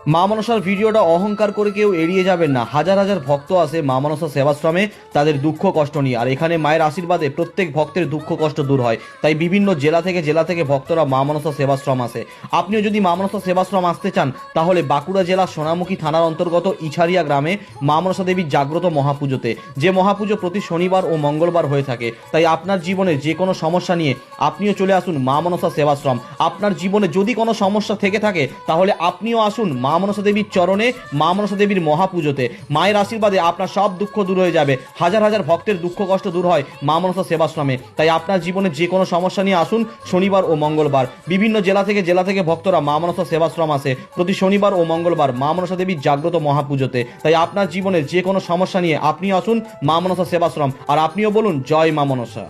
মা মনসার ভিডিওটা অহংকার করে কেউ এড়িয়ে যাবেন না। হাজার হাজার ভক্ত আসে মা মনসা সেবাশ্রমে তাদের দুঃখ কষ্ট নিয়ে, আর এখানে মায়ের আশীর্বাদে প্রত্যেক ভক্তের দুঃখ কষ্ট দূর হয়। তাই বিভিন্ন জেলা থেকে ভক্তরা মা মনসা সেবাশ্রম আসে। আপনিও যদি মা মনসা সেবাশ্রম আসতে চান তাহলে বাঁকুড়া জেলার সোনামুখী থানার অন্তর্গত ইছারিয়া গ্রামে মা মনসা দেবীর জাগ্রত মহাপুজোতে, যে মহাপুজো প্রতি শনিবার ও মঙ্গলবার হয়ে থাকে। তাই আপনার জীবনের যে কোনো সমস্যা নিয়ে আপনিও চলে আসুন মা মনসা সেবাশ্রম। আপনার জীবনে যদি কোনো সমস্যা থেকে থাকে তাহলে আপনিও আসুন মা মনসা দেবীর চরণে, মা মনসা দেবীর মহাপুজোতে। মায়ের আশীর্বাদে আপনার সব দুঃখ দূর হয়ে যাবে। হাজার হাজার ভক্তের দুঃখ কষ্ট দূর হয় মা মনসা সেবাশ্রমে। তাই আপনার জীবনে যে কোনো সমস্যা নিয়ে আসুন শনিবার ও মঙ্গলবার। বিভিন্ন জেলা থেকে ভক্তরা মা মনসা সেবাশ্রম আসে প্রতি শনিবার ও মঙ্গলবার মা মনসা দেবীর জাগ্রত মহাপুজোতে। তাই আপনার জীবনের যে কোনো সমস্যা নিয়ে আপনিও আসুন মা মনসা সেবাশ্রম, আর আপনিও বলুন জয় মা মনসা।